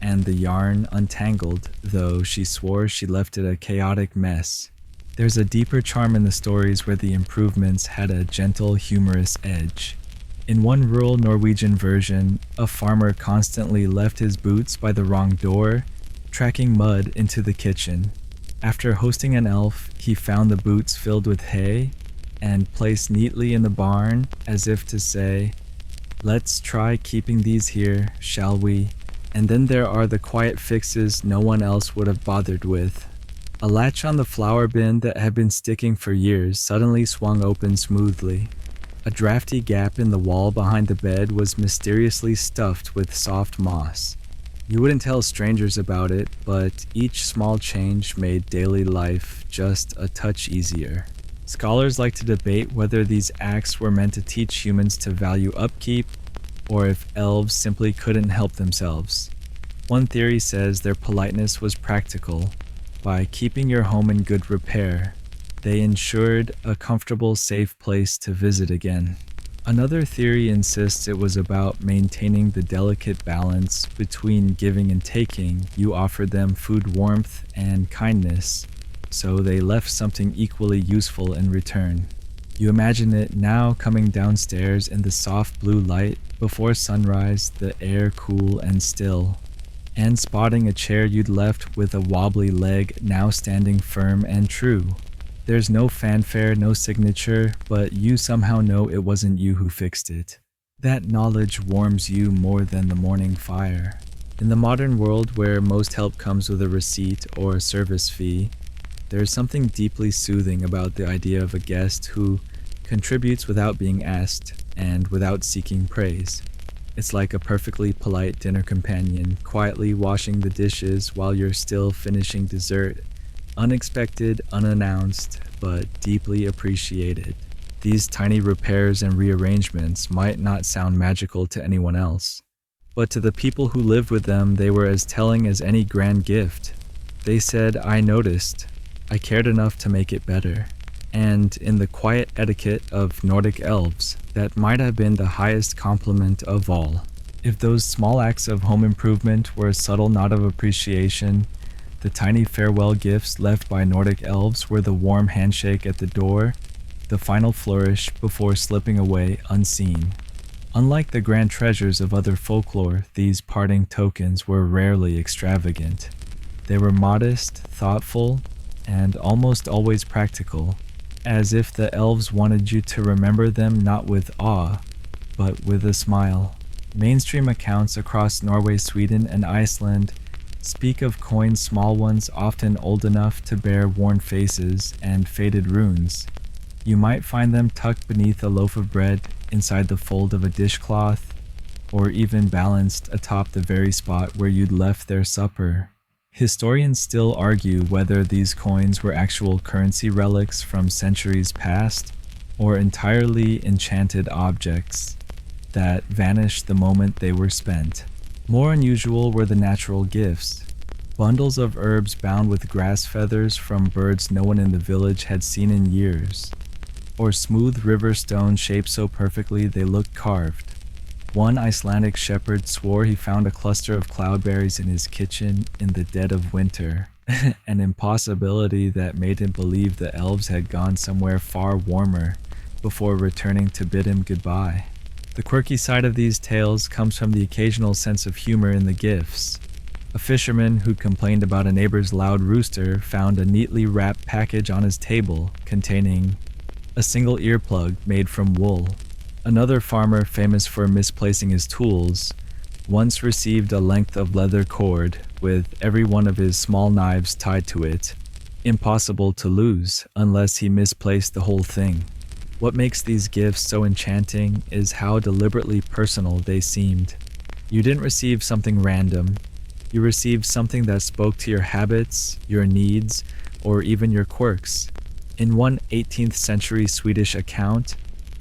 and the yarn untangled, though she swore she left it a chaotic mess. There's a deeper charm in the stories where the improvements had a gentle, humorous edge. In one rural Norwegian version, a farmer constantly left his boots by the wrong door, tracking mud into the kitchen. After hosting an elf, he found the boots filled with hay and placed neatly in the barn, as if to say, "Let's try keeping these here, shall we?" And then there are the quiet fixes no one else would have bothered with. A latch on the flower bin that had been sticking for years suddenly swung open smoothly. A drafty gap in the wall behind the bed was mysteriously stuffed with soft moss. You wouldn't tell strangers about it, but each small change made daily life just a touch easier. Scholars like to debate whether these acts were meant to teach humans to value upkeep, or if elves simply couldn't help themselves. One theory says their politeness was practical. By keeping your home in good repair, they ensured a comfortable, safe place to visit again. Another theory insists it was about maintaining the delicate balance between giving and taking. You offered them food, warmth, and kindness, so they left something equally useful in return. You imagine it now, coming downstairs in the soft blue light before sunrise, the air cool and still, and spotting a chair you'd left with a wobbly leg now standing firm and true. There's no fanfare, no signature, but you somehow know it wasn't you who fixed it. That knowledge warms you more than the morning fire. In the modern world, where most help comes with a receipt or a service fee, there's something deeply soothing about the idea of a guest who contributes without being asked and without seeking praise. It's like a perfectly polite dinner companion, quietly washing the dishes while you're still finishing dessert. Unexpected, unannounced, but deeply appreciated. These tiny repairs and rearrangements might not sound magical to anyone else, but to the people who lived with them, they were as telling as any grand gift. They said, "I noticed. I cared enough to make it better." And in the quiet etiquette of Nordic elves, that might have been the highest compliment of all. If those small acts of home improvement were a subtle nod of appreciation, the tiny farewell gifts left by Nordic elves were the warm handshake at the door, the final flourish before slipping away unseen. Unlike the grand treasures of other folklore, these parting tokens were rarely extravagant. They were modest, thoughtful, and almost always practical, as if the elves wanted you to remember them not with awe, but with a smile. Mainstream accounts across Norway, Sweden, and Iceland speak of coins, small ones often old enough to bear worn faces and faded runes. You might find them tucked beneath a loaf of bread, inside the fold of a dishcloth, or even balanced atop the very spot where you'd left their supper. Historians still argue whether these coins were actual currency relics from centuries past, or entirely enchanted objects that vanished the moment they were spent. More unusual were the natural gifts. Bundles of herbs bound with grass feathers from birds no one in the village had seen in years, or smooth river stones shaped so perfectly they looked carved. One Icelandic shepherd swore he found a cluster of cloudberries in his kitchen in the dead of winter, an impossibility that made him believe the elves had gone somewhere far warmer before returning to bid him goodbye. The quirky side of these tales comes from the occasional sense of humor in the gifts. A fisherman who complained about a neighbor's loud rooster found a neatly wrapped package on his table containing a single earplug made from wool. Another farmer famous for misplacing his tools once received a length of leather cord with every one of his small knives tied to it, impossible to lose unless he misplaced the whole thing. What makes these gifts so enchanting is how deliberately personal they seemed. You didn't receive something random. You received something that spoke to your habits, your needs, or even your quirks. In one 18th century Swedish account,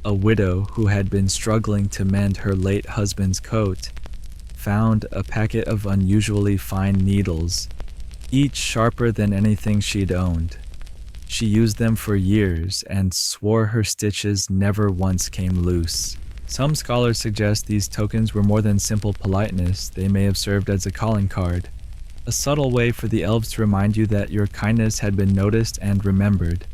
a widow who had been struggling to mend her late husband's coat found a packet of unusually fine needles, each sharper than anything she'd owned. She used them for years and swore her stitches never once came loose. Some scholars suggest these tokens were more than simple politeness. They may have served as a calling card, a subtle way for the elves to remind you that your kindness had been noticed and remembered.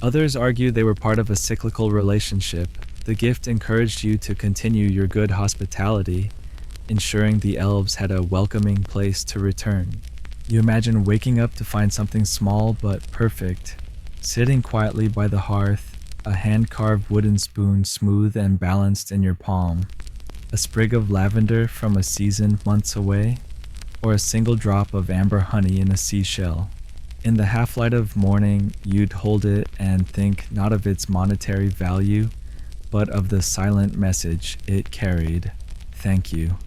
Others argue they were part of a cyclical relationship. The gift encouraged you to continue your good hospitality, ensuring the elves had a welcoming place to return. You imagine waking up to find something small but perfect, sitting quietly by the hearth, a hand-carved wooden spoon smooth and balanced in your palm, a sprig of lavender from a season months away, or a single drop of amber honey in a seashell. In the half-light of morning, you'd hold it and think not of its monetary value, but of the silent message it carried. Thank you.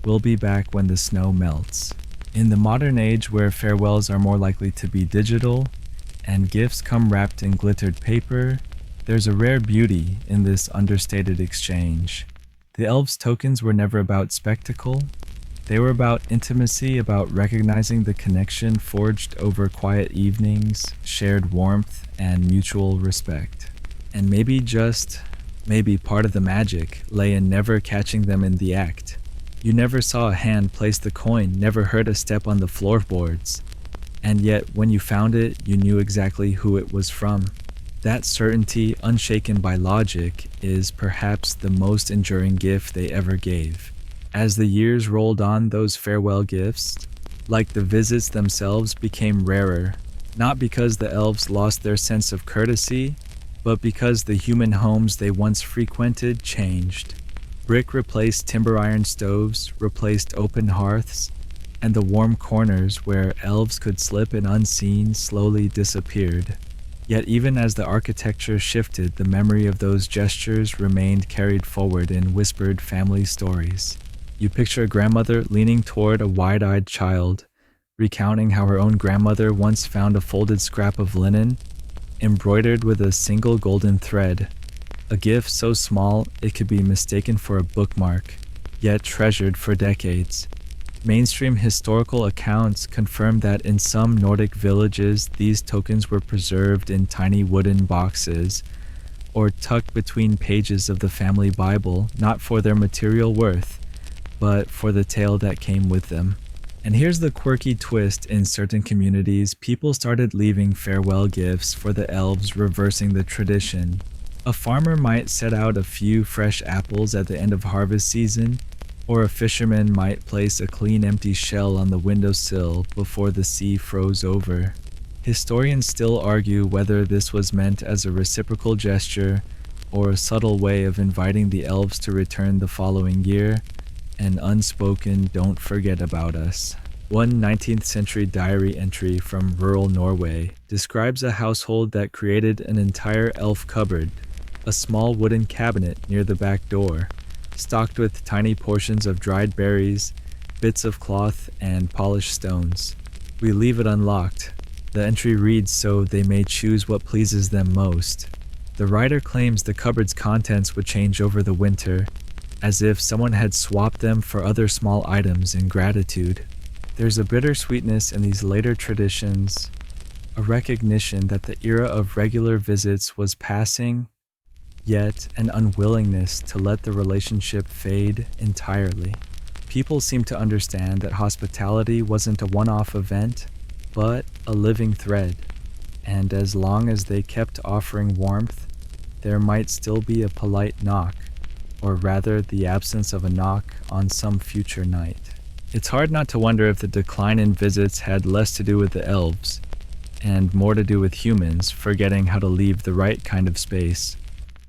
We'll be back when the snow melts. In the modern age where farewells are more likely to be digital, and gifts come wrapped in glittered paper, there's a rare beauty in this understated exchange. The elves' tokens were never about spectacle. They were about intimacy, about recognizing the connection forged over quiet evenings, shared warmth, and mutual respect. And maybe part of the magic lay in never catching them in the act. You never saw a hand place the coin, never heard a step on the floorboards. And yet, when you found it, you knew exactly who it was from. That certainty, unshaken by logic, is perhaps the most enduring gift they ever gave. As the years rolled on, those farewell gifts, like the visits themselves, became rarer, not because the elves lost their sense of courtesy, but because the human homes they once frequented changed. Brick replaced timber iron stoves, replaced open hearths, and the warm corners where elves could slip in unseen slowly disappeared. Yet even as the architecture shifted, the memory of those gestures remained carried forward in whispered family stories. You picture a grandmother leaning toward a wide-eyed child, recounting how her own grandmother once found a folded scrap of linen, embroidered with a single golden thread, a gift so small it could be mistaken for a bookmark, yet treasured for decades. Mainstream historical accounts confirm that in some Nordic villages, these tokens were preserved in tiny wooden boxes or tucked between pages of the family Bible, not for their material worth, but for the tale that came with them. And here's the quirky twist: in certain communities, people started leaving farewell gifts for the elves, reversing the tradition. A farmer might set out a few fresh apples at the end of harvest season, or a fisherman might place a clean empty shell on the windowsill before the sea froze over. Historians still argue whether this was meant as a reciprocal gesture or a subtle way of inviting the elves to return the following year, an unspoken "don't forget about us." One 19th century diary entry from rural Norway describes a household that created an entire elf cupboard, a small wooden cabinet near the back door, stocked with tiny portions of dried berries, bits of cloth, and polished stones. "We leave it unlocked." The entry reads so they may choose what pleases them most. The writer claims the cupboard's contents would change over the winter, as if someone had swapped them for other small items in gratitude. There's a bittersweetness in these later traditions, a recognition that the era of regular visits was passing, yet an unwillingness to let the relationship fade entirely. People seem to understand that hospitality wasn't a one-off event, but a living thread, and as long as they kept offering warmth, there might still be a polite knock, or rather the absence of a knock on some future night. It's hard not to wonder if the decline in visits had less to do with the elves, and more to do with humans forgetting how to leave the right kind of space.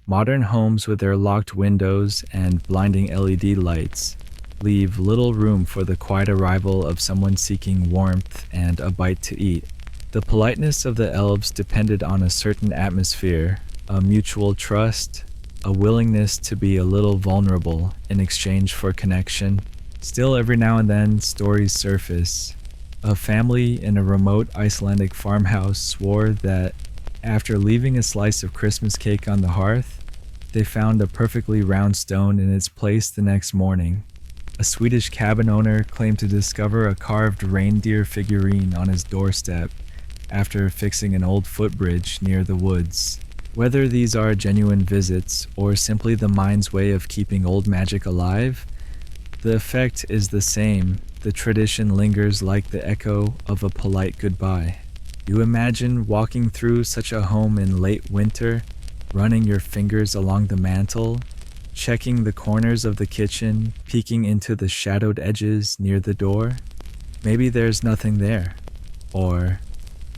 Modern homes with their locked windows and blinding LED lights leave little room for the quiet arrival of someone seeking warmth and a bite to eat. The politeness of the elves depended on a certain atmosphere, a mutual trust, a willingness to be a little vulnerable in exchange for connection. Still, every now and then, stories surface. A family in a remote Icelandic farmhouse swore that after leaving a slice of Christmas cake on the hearth, they found a perfectly round stone in its place the next morning. A Swedish cabin owner claimed to discover a carved reindeer figurine on his doorstep after fixing an old footbridge near the woods. Whether these are genuine visits or simply the mind's way of keeping old magic alive, the effect is the same. The tradition lingers like the echo of a polite goodbye. You imagine walking through such a home in late winter, running your fingers along the mantel, checking the corners of the kitchen, peeking into the shadowed edges near the door. Maybe there's nothing there. Or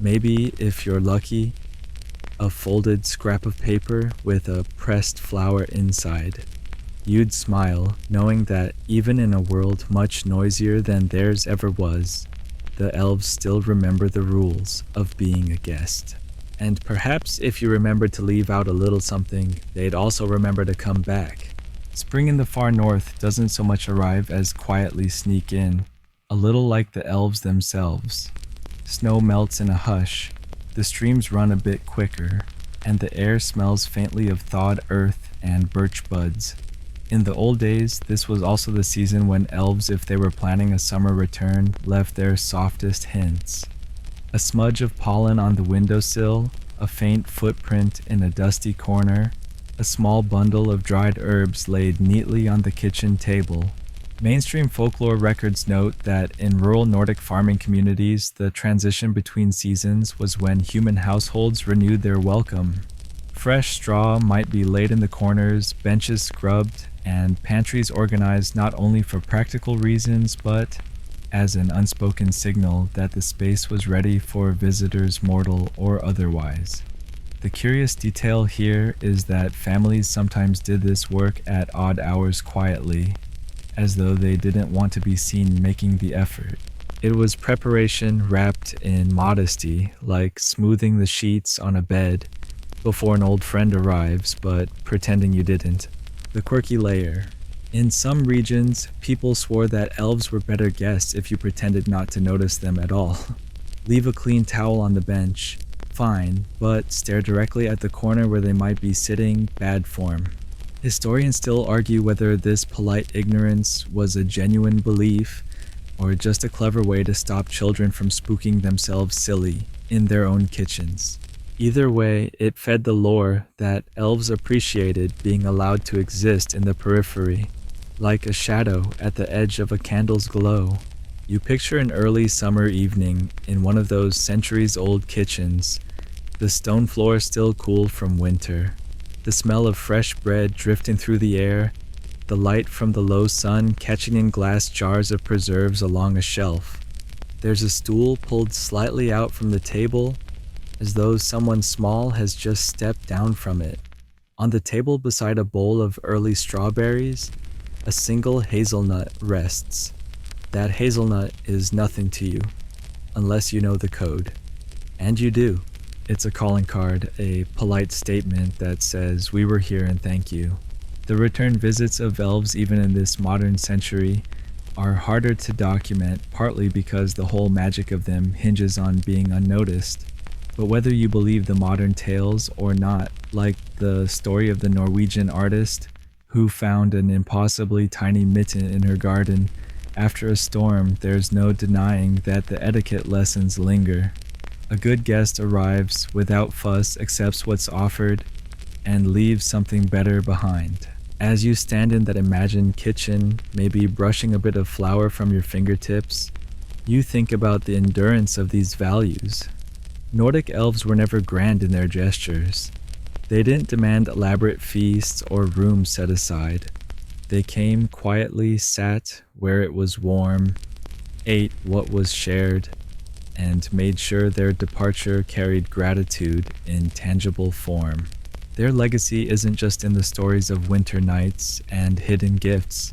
maybe, if you're lucky, a folded scrap of paper with a pressed flower inside. You'd smile, knowing that even in a world much noisier than theirs ever was, the elves still remember the rules of being a guest. And perhaps if you remembered to leave out a little something, they'd also remember to come back. Spring in the far north doesn't so much arrive as quietly sneak in, a little like the elves themselves. Snow melts in a hush, the streams run a bit quicker, and the air smells faintly of thawed earth and birch buds. In the old days, this was also the season when elves, if they were planning a summer return, left their softest hints. A smudge of pollen on the windowsill, a faint footprint in a dusty corner, a small bundle of dried herbs laid neatly on the kitchen table. Mainstream folklore records note that in rural Nordic farming communities, the transition between seasons was when human households renewed their welcome. Fresh straw might be laid in the corners, benches scrubbed, and pantries organized not only for practical reasons, but as an unspoken signal that the space was ready for visitors, mortal or otherwise. The curious detail here is that families sometimes did this work at odd hours quietly, as though they didn't want to be seen making the effort. It was preparation wrapped in modesty, like smoothing the sheets on a bed before an old friend arrives, but pretending you didn't. The quirky layer. In some regions, people swore that elves were better guests if you pretended not to notice them at all. Leave a clean towel on the bench, fine, but stare directly at the corner where they might be sitting, bad form. Historians still argue whether this polite ignorance was a genuine belief or just a clever way to stop children from spooking themselves silly in their own kitchens. Either way, it fed the lore that elves appreciated being allowed to exist in the periphery, like a shadow at the edge of a candle's glow. You picture an early summer evening in one of those centuries-old kitchens, the stone floor still cool from winter, the smell of fresh bread drifting through the air, the light from the low sun catching in glass jars of preserves along a shelf. There's a stool pulled slightly out from the table, as though someone small has just stepped down from it. On the table beside a bowl of early strawberries, a single hazelnut rests. That hazelnut is nothing to you, unless you know the code. And you do. It's a calling card, a polite statement that says, "We were here and thank you." The return visits of elves, even in this modern century, are harder to document, partly because the whole magic of them hinges on being unnoticed. But whether you believe the modern tales or not, like the story of the Norwegian artist who found an impossibly tiny mitten in her garden after a storm, there's no denying that the etiquette lessons linger. A good guest arrives without fuss, accepts what's offered, and leaves something better behind. As you stand in that imagined kitchen, maybe brushing a bit of flour from your fingertips, you think about the endurance of these values. Nordic elves were never grand in their gestures. They didn't demand elaborate feasts or rooms set aside. They came quietly, sat where it was warm, ate what was shared, and made sure their departure carried gratitude in tangible form. Their legacy isn't just in the stories of winter nights and hidden gifts,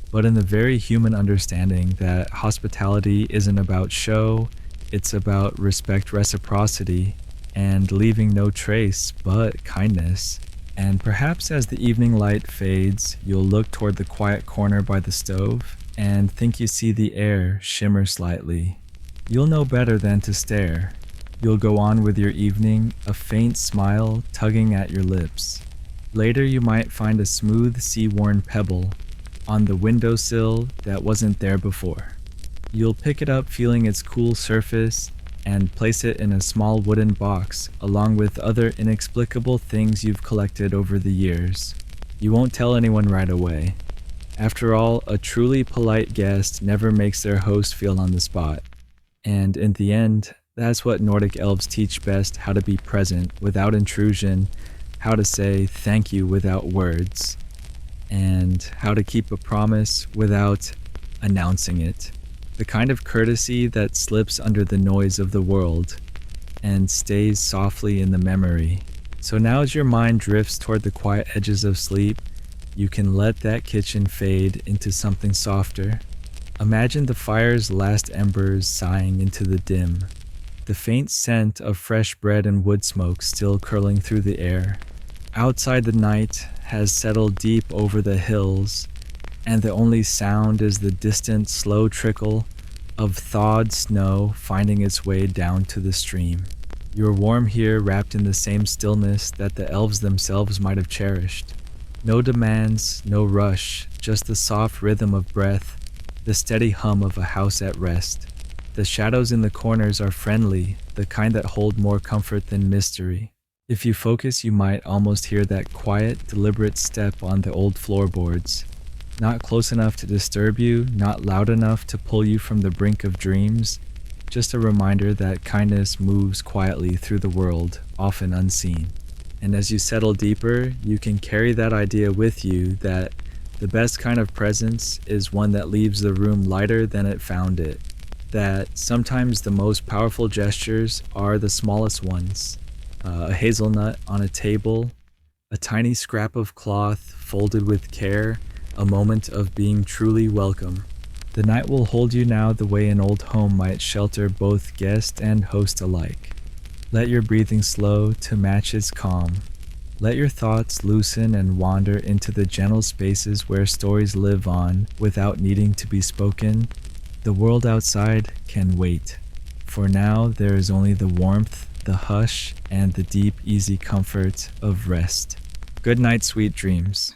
but in the very human understanding that hospitality isn't about show, it's about respect, reciprocity, and leaving no trace but kindness. And perhaps as the evening light fades, you'll look toward the quiet corner by the stove and think you see the air shimmer slightly. You'll know better than to stare. You'll go on with your evening, a faint smile tugging at your lips. Later you might find a smooth, sea-worn pebble on the windowsill that wasn't there before. You'll pick it up feeling its cool surface and place it in a small wooden box along with other inexplicable things you've collected over the years. You won't tell anyone right away. After all, a truly polite guest never makes their host feel on the spot. And in the end, that's what Nordic elves teach best: how to be present without intrusion, how to say thank you without words, and how to keep a promise without announcing it. The kind of courtesy that slips under the noise of the world and stays softly in the memory. So now as your mind drifts toward the quiet edges of sleep, you can let that kitchen fade into something softer. Imagine the fire's last embers sighing into the dim, the faint scent of fresh bread and wood smoke still curling through the air. Outside, the night has settled deep over the hills, and the only sound is the distant, slow trickle of thawed snow finding its way down to the stream. You're warm here, wrapped in the same stillness that the elves themselves might have cherished. No demands, no rush, just the soft rhythm of breath, the steady hum of a house at rest. The shadows in the corners are friendly, the kind that hold more comfort than mystery. If you focus, you might almost hear that quiet, deliberate step on the old floorboards. Not close enough to disturb you, not loud enough to pull you from the brink of dreams, just a reminder that kindness moves quietly through the world, often unseen. And as you settle deeper, you can carry that idea with you that the best kind of presence is one that leaves the room lighter than it found it. That sometimes the most powerful gestures are the smallest ones. A hazelnut on a table, a tiny scrap of cloth folded with care, a moment of being truly welcome. The night will hold you now the way an old home might shelter both guest and host alike. Let your breathing slow to match its calm. Let your thoughts loosen and wander into the gentle spaces where stories live on without needing to be spoken. The world outside can wait. For now, there is only the warmth, the hush, and the deep, easy comfort of rest. Good night, sweet dreams.